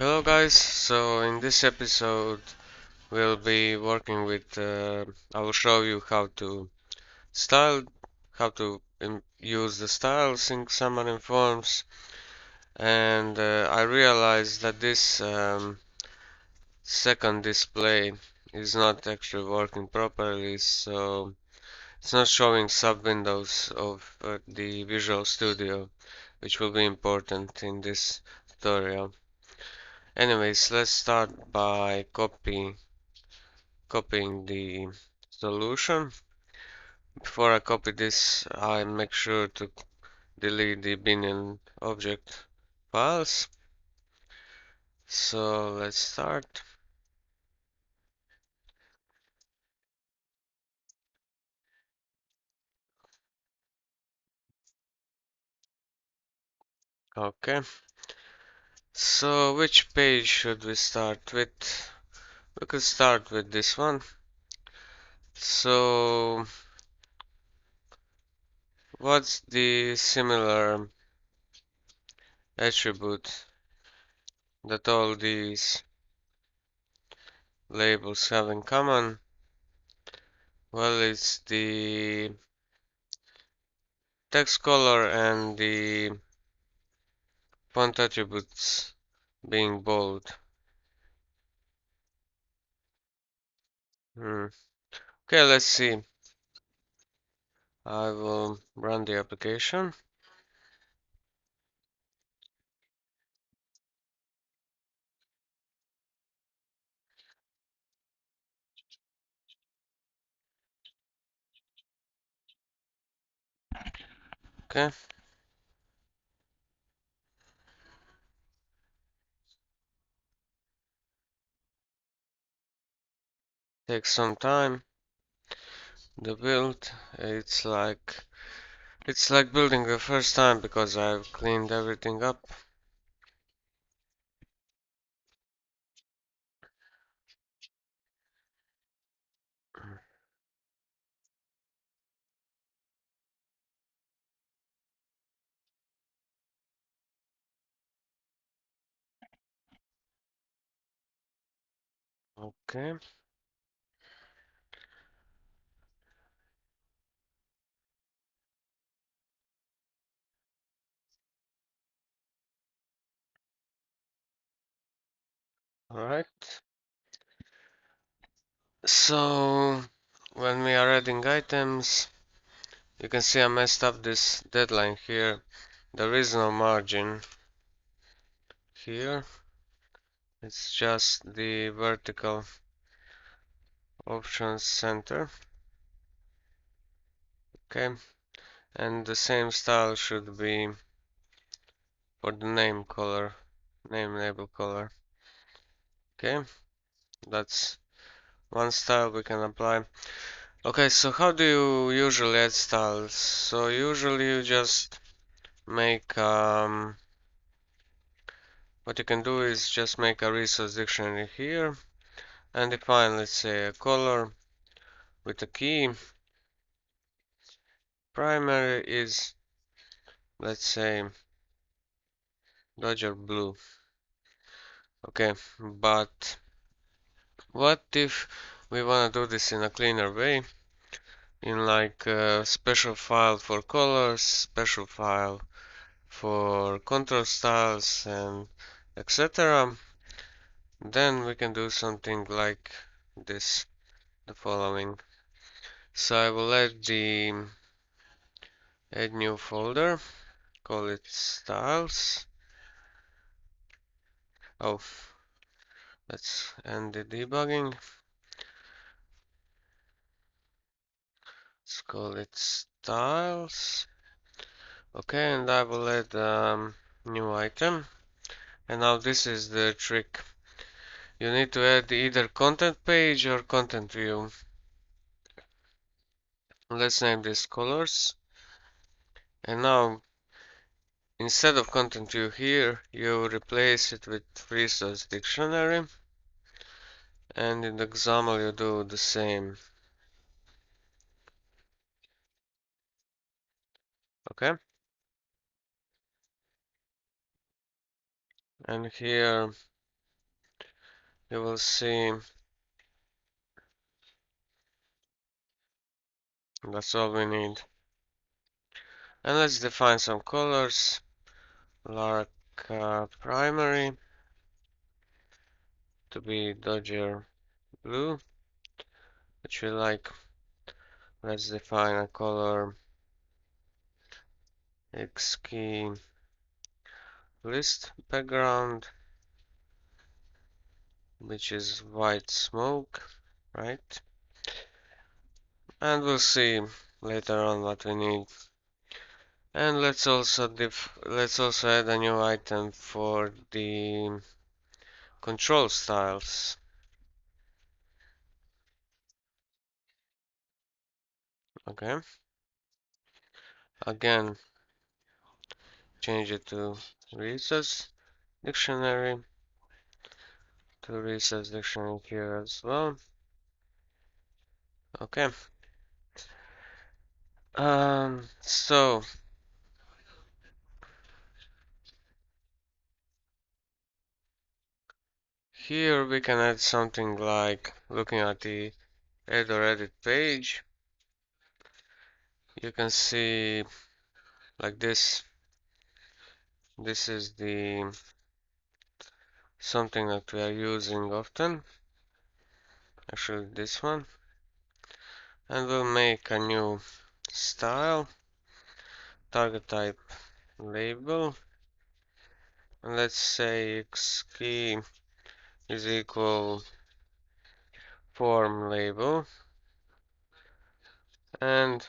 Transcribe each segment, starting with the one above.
Hello guys, so in this episode we'll be working with, I will show you how to style, how to use the styles in Xamarin Forms, and I realized that this second display is not actually working properly, so it's not showing sub-windows of the Visual Studio, which will be important in this tutorial. Anyways, let's start by copying the solution. Before I copy this, I make sure to delete the bin object files. So let's start. Okay. So which page should we start with? We could start with this one. So what's the similar attribute that all these labels have in common? Well, it's the text color and the font attributes being bold. Okay, let's see. I will run the application. Okay. Takes some time. The build, it's like building the first time because I've cleaned everything up. Okay. Alright. So when we are adding items, you can see I messed up this deadline here. There is no margin here. It's just the vertical options center. Okay. And the same style should be for the name color, name label color. Okay, that's one style we can apply. Okay, so how do you usually add styles? So usually you just make what you can do is just make a resource dictionary here and define, let's say, a color with a key. Primary is, let's say, Dodger blue. Okay, but what if we want to do this in a cleaner way? In like a special file for colors, special file for control styles, and etc. Then we can do something like this, the following. So I will add new folder, call it styles. Oh, let's end the debugging. Let's call it styles. Okay, and I will add new item. And now this is the trick. You need to add either content page or content view. Let's name this colors. And now, instead of content view here, you replace it with resource dictionary. And in the example, you do the same. Okay? And here, you will see that's all we need. And let's define some colors. Lark primary to be Dodger blue, which we like. Let's define a color X key list background, which is white smoke, right? And we'll see later on what we need. And let's also add a new item for the control styles. Okay. Again, change it to Resource Dictionary. To Resource Dictionary here as well. Okay. So here we can add something like looking at the add or edit page. You can see like this. This is the something that we are using often. Actually, this one. And we'll make a new style, target type label. And let's say X key is equal form label. And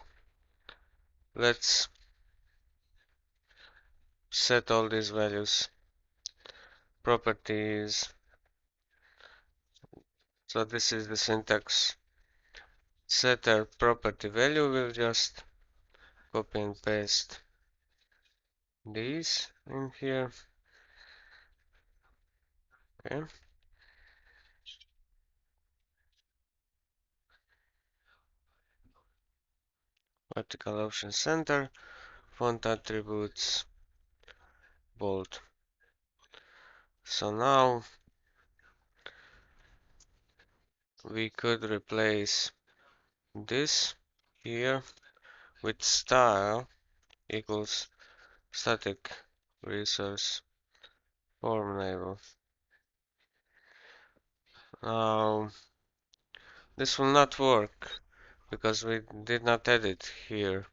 let's set all these values. Properties. So this is the syntax. Set our property value. We'll just copy and paste these in here. Okay. Vertical option center. Font attributes bold. So now we could replace this here with style equals static resource form label. Now this will not work because we did not add it here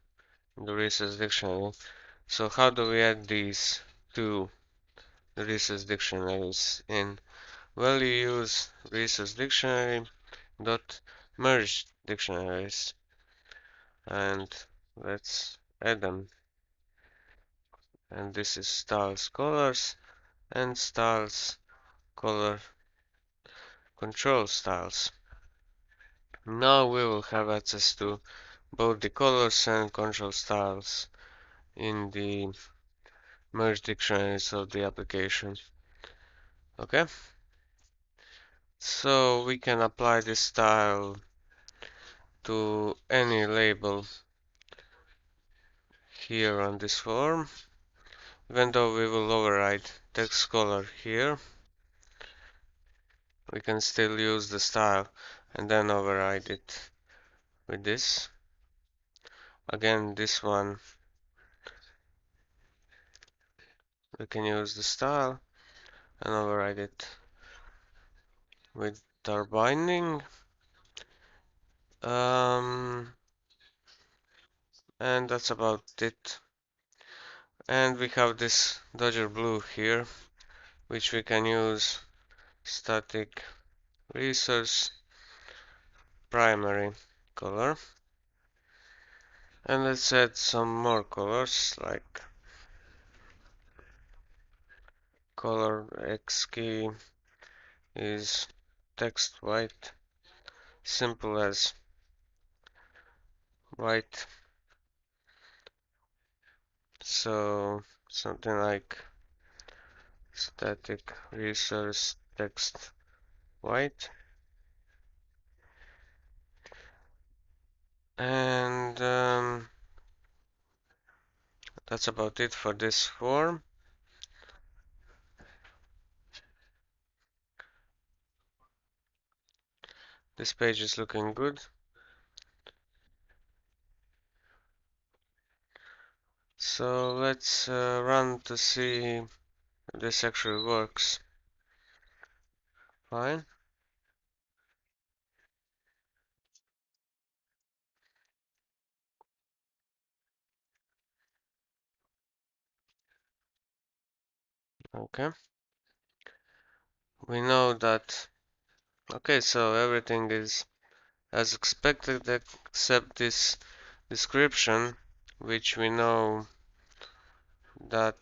in the resource dictionary. So how do we add these to the resource dictionaries in? Well, you use resource dictionary dot merge dictionaries, and let's add them. And this is styles colors and styles color control styles. Now we will have access to both the colors and control styles in the merge dictionaries of the application. Okay, so we can apply this style to any label here on this form. Even though we will override text color here, we can still use the style and then override it with this. Again, this one we can use the style and override it with our binding. And that's about it. And we have this Dodger blue here, which we can use static resource primary color. And let's add some more colors like color X key is text white, simple as white. So something like static resource text white. And that's about it for this form. This page is looking good. So let's run to see if this actually works. Fine. Okay. We know that. Okay, so everything is as expected except this description, which we know that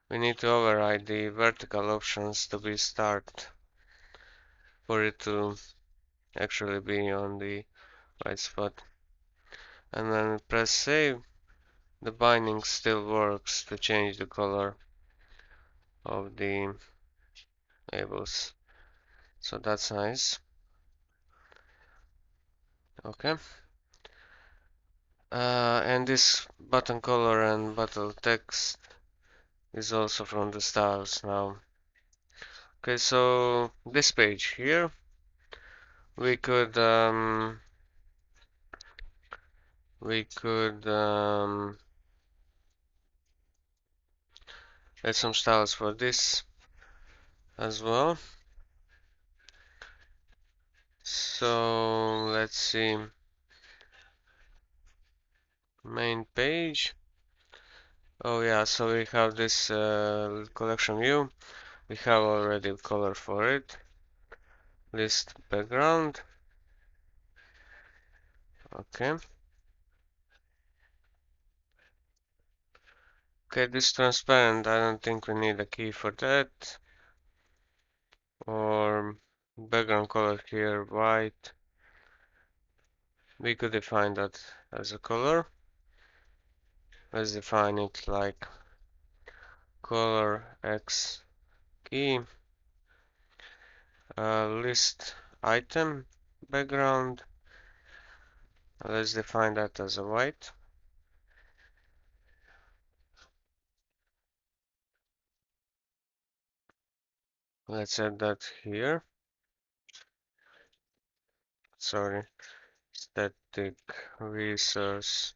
we need to override the vertical options to be start for it to actually be on the right spot. And when we press save, the binding still works to change the color of the labels. So that's nice. Okay. And this button color and button text is also from the styles now. Okay, so this page here, we could we could add some styles for this as well. So let's see, main page. Oh yeah, so we have this collection view. We have already color for it. List background. Okay. Okay, this transparent. I don't think we need a key for that. Or background color here, white. We could define that as a color. Let's define it like color X key. List item background. Let's define that as a white. Let's add that here. Sorry, static resource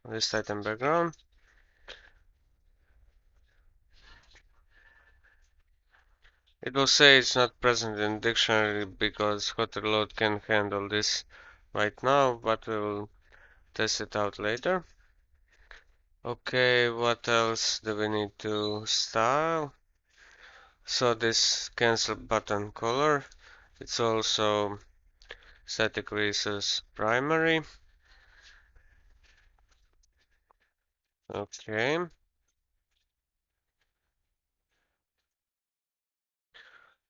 list item background. It will say it's not present in dictionary because hotter load can handle this right now, but we will test it out later. Okay, what else do we need to style? So this cancel button color, it's also static resource primary. Okay.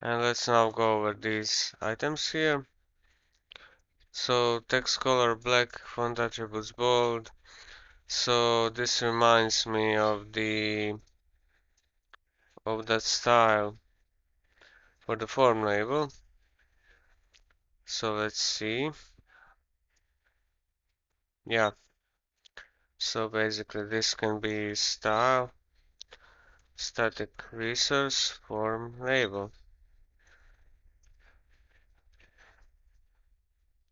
And let's now go over these items here. So text color black, font attributes bold. So this reminds me of that style for the form label. So let's see. Yeah. So basically this can be style, static resource, form label.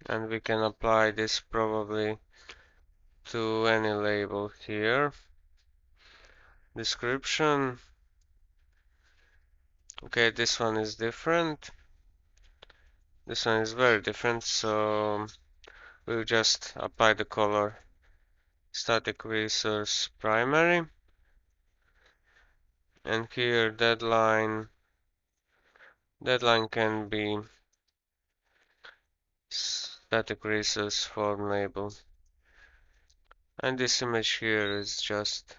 And we can apply this probably to any label here. Description. Okay, this one is different. This one is very different, so we'll just apply the color static resource primary. And here deadline can be static resource form label. And this image here is just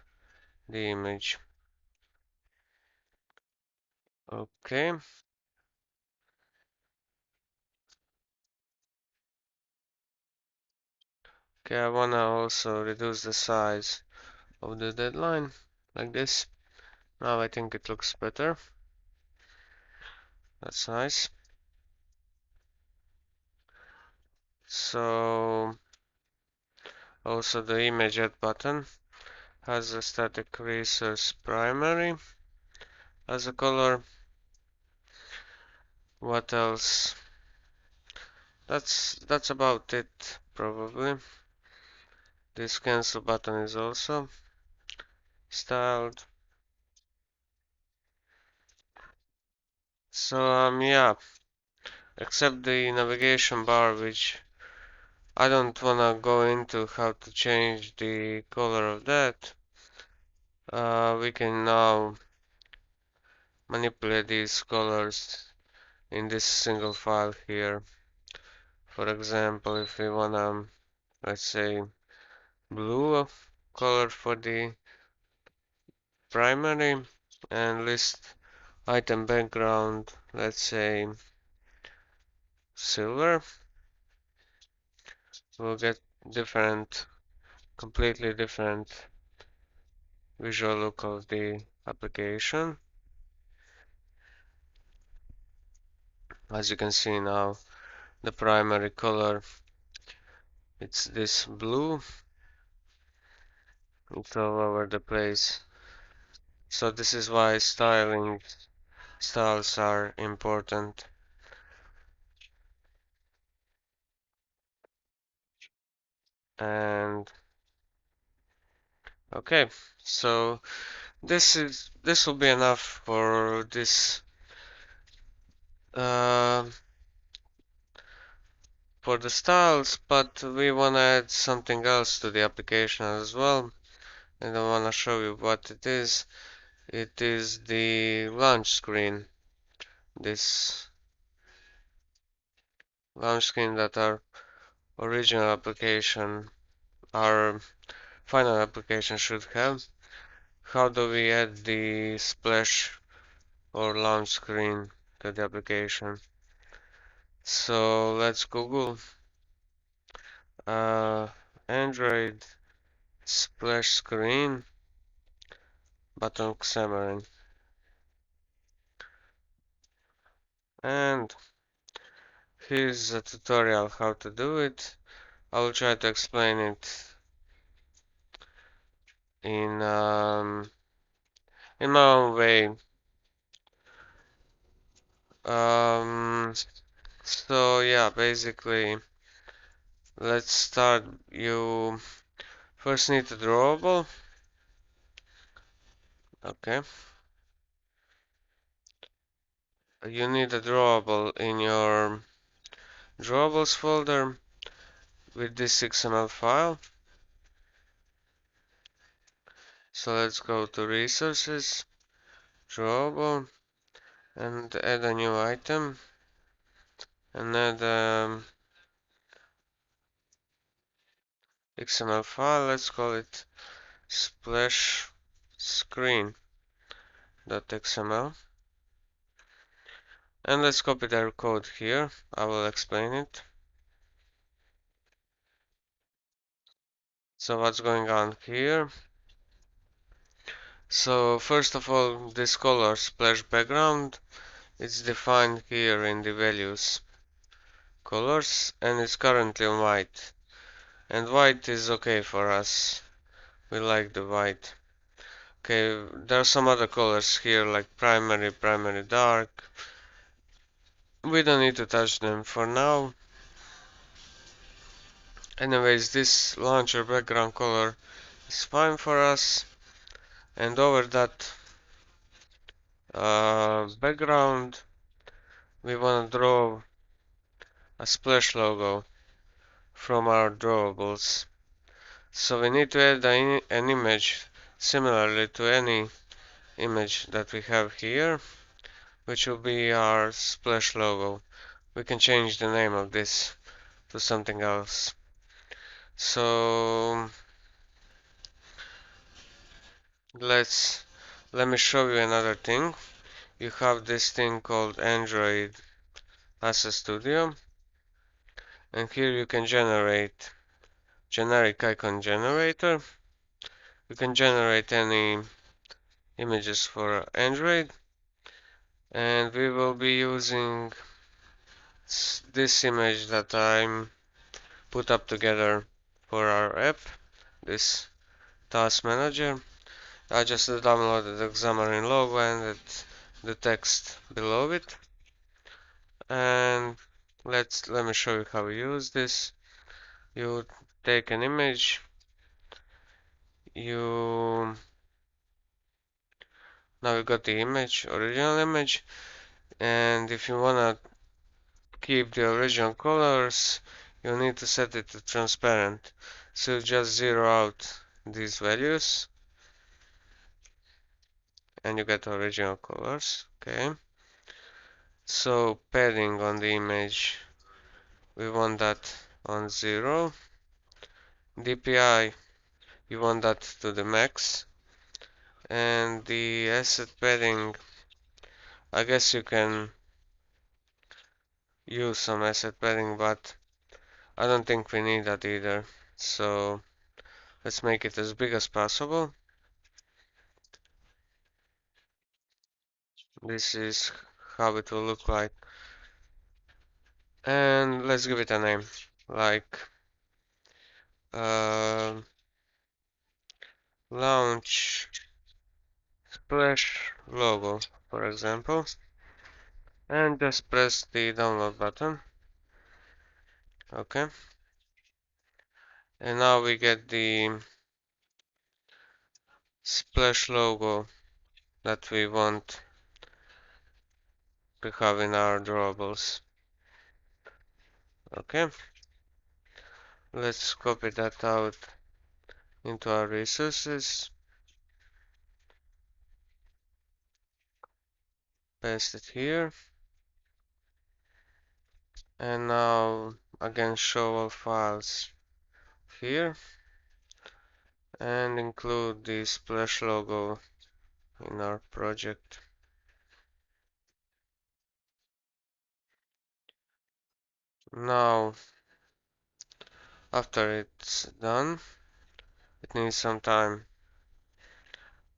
the image. Okay. Okay, I wanna also reduce the size of the deadline like this. Now I think it looks better. That's nice. So also the image add button has a static resource primary as a color. What else? That's about it, probably. This cancel button is also styled. So yeah, except the navigation bar, which I don't wanna go into how to change the color of that. We can now manipulate these colors in this single file here. For example, if we wanna, let's say, blue color for the primary and list item background, let's say silver, we'll get different, completely different visual look of the application. As you can see now, the primary color, it's this blue, it's all over the place. So this is why styles are important. And okay, so this will be enough for this uh, for the styles, but we wanna add something else to the application as well, and I wanna show you what it is. It is the launch screen. This launch screen that our original application, our final application should have. How do we add the splash or launch screen to the application? So let's Google uh, Android splash screen button Xamarin, and here's a tutorial how to do it. I will try to explain it in in my own way. So yeah, basically, let's start. You first need a drawable. Okay. You need a drawable in your drawables folder with this XML file. So let's go to resources, drawable, and add a new item, and add XML file. Let's call it splash screen.xml, and let's copy their code here. I will explain it. So what's going on here? So first of all, this color splash background is defined here in the values colors, and it's currently white, and white is okay for us. We like the white. Okay, there are some other colors here like primary dark. We don't need to touch them for now. Anyways, this launcher background color is fine for us, and over that background we want to draw a splash logo from our drawables. So we need to add an image similarly to any image that we have here, which will be our splash logo. We can change the name of this to something else. So let me show you another thing. You have this thing called Android Asset Studio, and here you can generate generic icon generator. You can generate any images for Android, and we will be using this image that I'm put up together for our app, this task manager. I just downloaded the Xamarin logo and the text below it. And let me show you how we use this. You take an image, you now you got the image, original image, and if you wanna keep the original colors, you need to set it to transparent. So just zero out these values and you get original colors. Okay. So padding on the image, we want that on 0. DPI, you want that to the max. And the asset padding, I guess you can use some asset padding, but I don't think we need that either. So let's make it as big as possible. This is how it will look like. And let's give it a name, like uh, launch splash logo, for example. And just press the download button. Okay. And now we get the splash logo that we want to have in our drawables. Okay. Let's copy that out into our resources. Paste it here. And now again show all files here. And include the splash logo in our project. Now, after it's done, it needs some time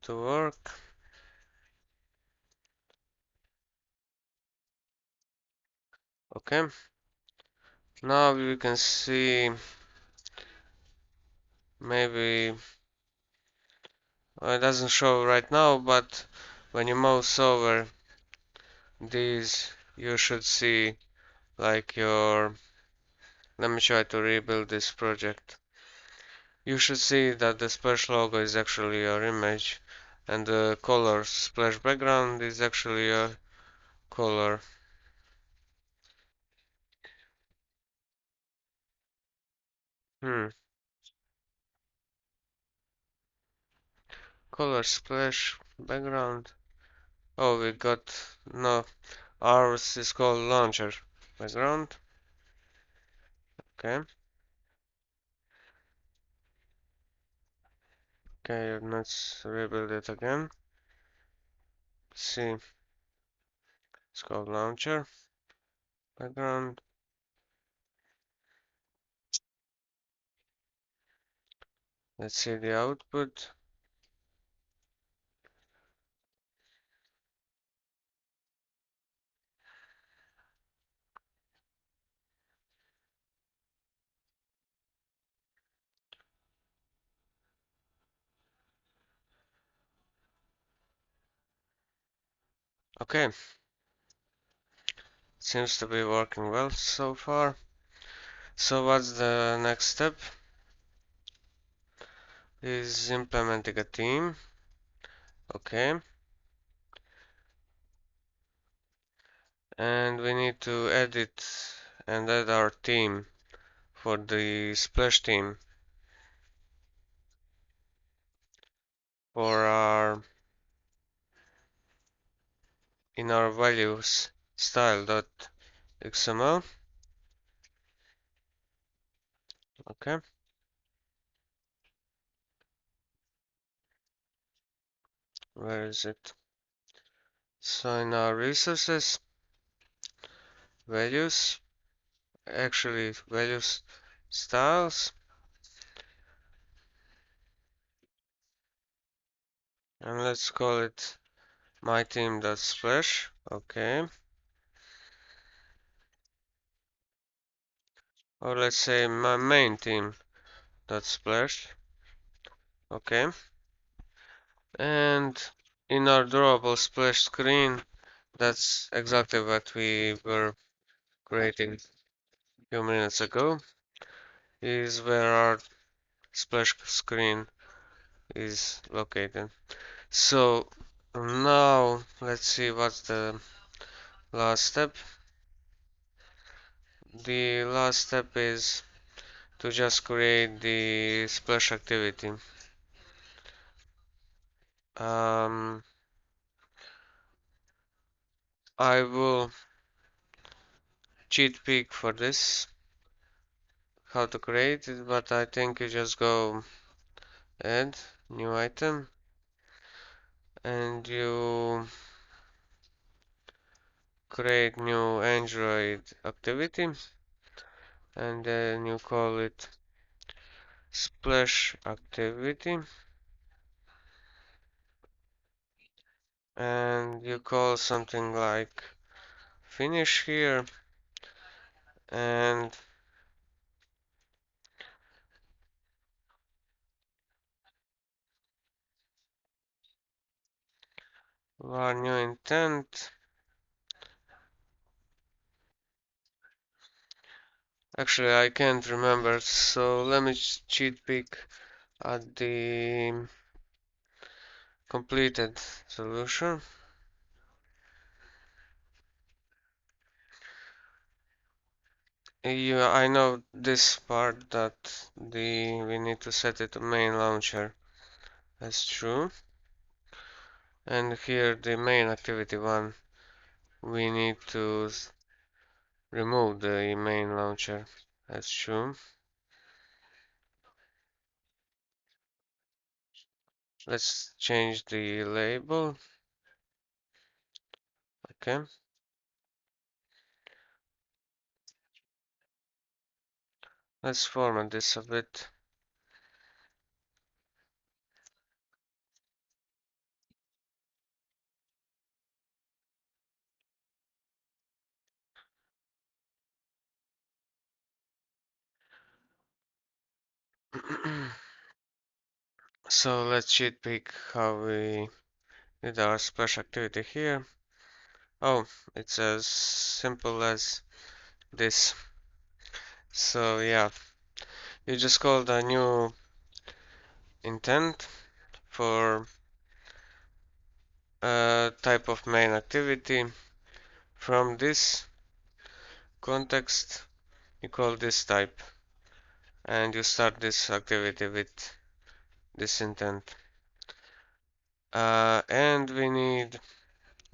to work. Okay. Now we can see maybe it doesn't show right now, but when you mouse over these, you should see like your. Let me try to rebuild this project. You should see that the splash logo is actually your image, and the color splash background is actually your color. Hmm. Color splash background. Oh, we got no. Ours is called launcher background. Okay. Okay, let's rebuild it again. See, it's called launcher background. Let's see the output. Okay, seems to be working well so far. So what's the next step? Is implementing a theme. Okay. And we need to edit and add our theme for the splash theme for our in our values style.xml. Okay. Where is it? So in our resources, values, actually values styles, and let's call it my theme.splash. Okay. Or let's say my main theme.splash. Okay. And in our drawable splash screen, that's exactly what we were creating a few minutes ago is where our splash screen is located. So now let's see what's the last step. The last step is to just create the splash activity. Um, I will cheat peek for this, how to create it, but I think you just go add new item and you create new Android activity and then you call it splash activity and you call something like finish here and var new intent. Actually, I can't remember, so let me cheat peek at the completed solution. Yeah, I know this part that we need to set it to main launcher. That's true. And here the main activity one, we need to remove the main launcher. That's true. Let's change the label. Okay. Let's format this a bit. So let's cheat peek how we did our splash activity here. Oh, it's as simple as this. So yeah, you just called a new intent for a type of main activity. From this context, you call this type and you start this activity with this intent. And we need,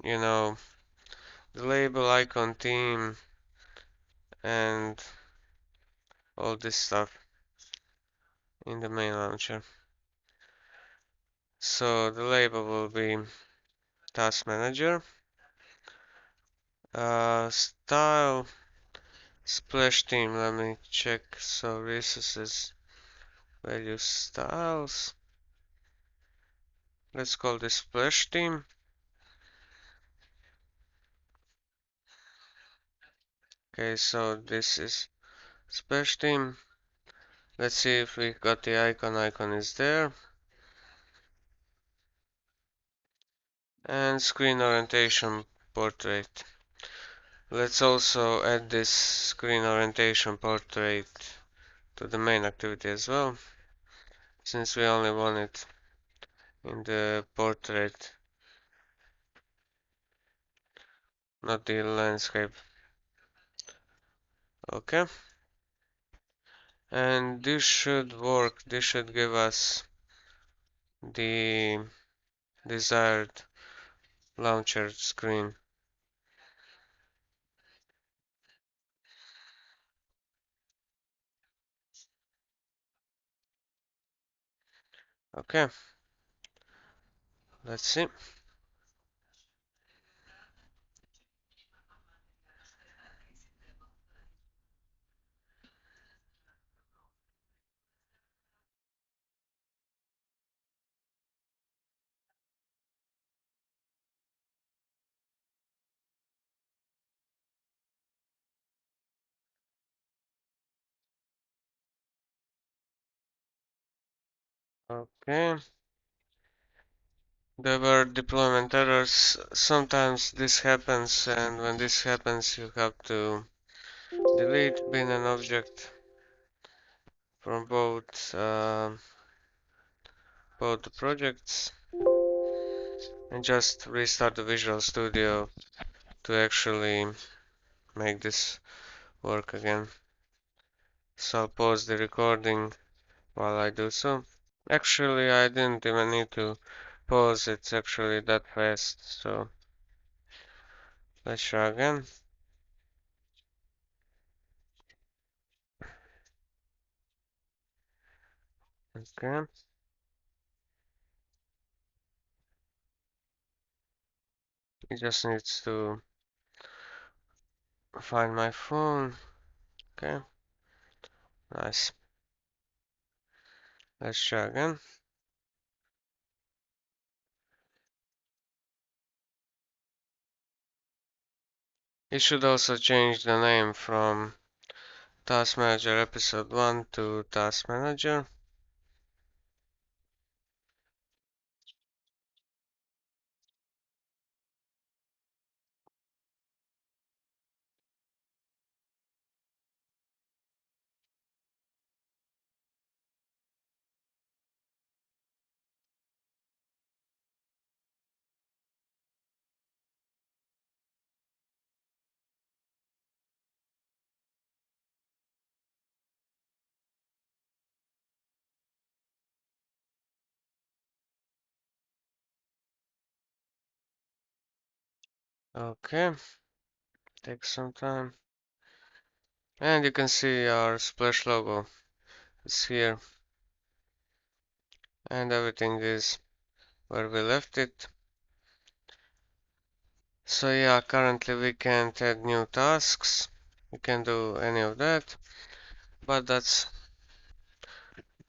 you know, the label, icon, theme, and all this stuff in the main launcher. So the label will be task manager, style, splash theme. Let me check. So resources, value styles. Let's call this splash theme. Okay, so this is splash theme. Let's see if we got the icon. Icon is there. And screen orientation portrait. Let's also add this screen orientation portrait to the main activity as well, since we only want it in the portrait, not the landscape. Okay. And this should work. This should give us the desired launcher screen. Okay, let's see. Okay. There were deployment errors. Sometimes this happens, and when this happens, you have to delete bin and object from both the projects, and just restart the Visual Studio to actually make this work again. So I'll pause the recording while I do so. Actually, I didn't even need to pause, it's actually that fast, so let's try again. Okay, it just needs to find my phone. Okay, nice. Let's try again. You should also change the name from Task Manager Episode 1 to Task Manager. Okay, take some time. And you can see our splash logo is here, and everything is where we left it. So yeah, currently we can't add new tasks. We can't do any of that, but that's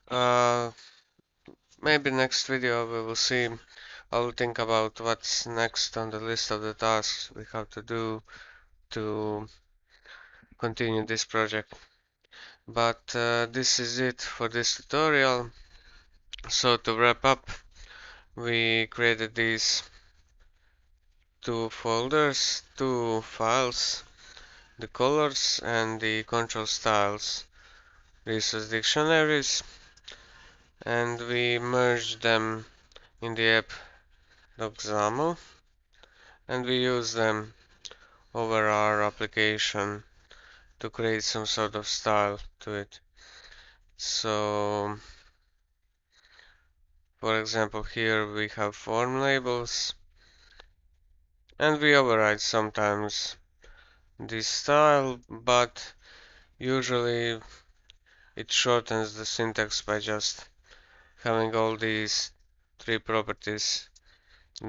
uh, maybe next video we will see. I will think about what's next on the list of the tasks we have to do to continue this project. But this is it for this tutorial. So to wrap up, we created these two folders, two files, the colors and the control styles, resource dictionaries, and we merged them in the app.xaml, and we use them over our application to create some sort of style to it. So, for example, here we have form labels, and we override sometimes this style, but usually it shortens the syntax by just having all these three properties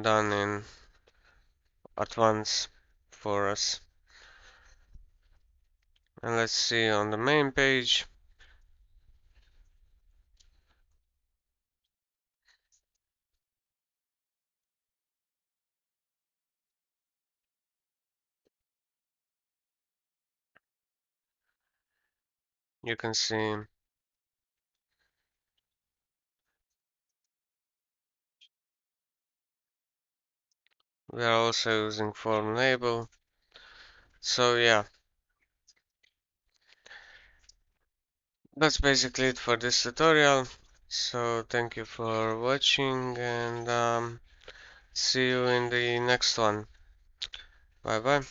done in at once for us. And let's see on the main page. You can see we are also using form label. So yeah, that's basically it for this tutorial. So thank you for watching, and see you in the next one. Bye bye.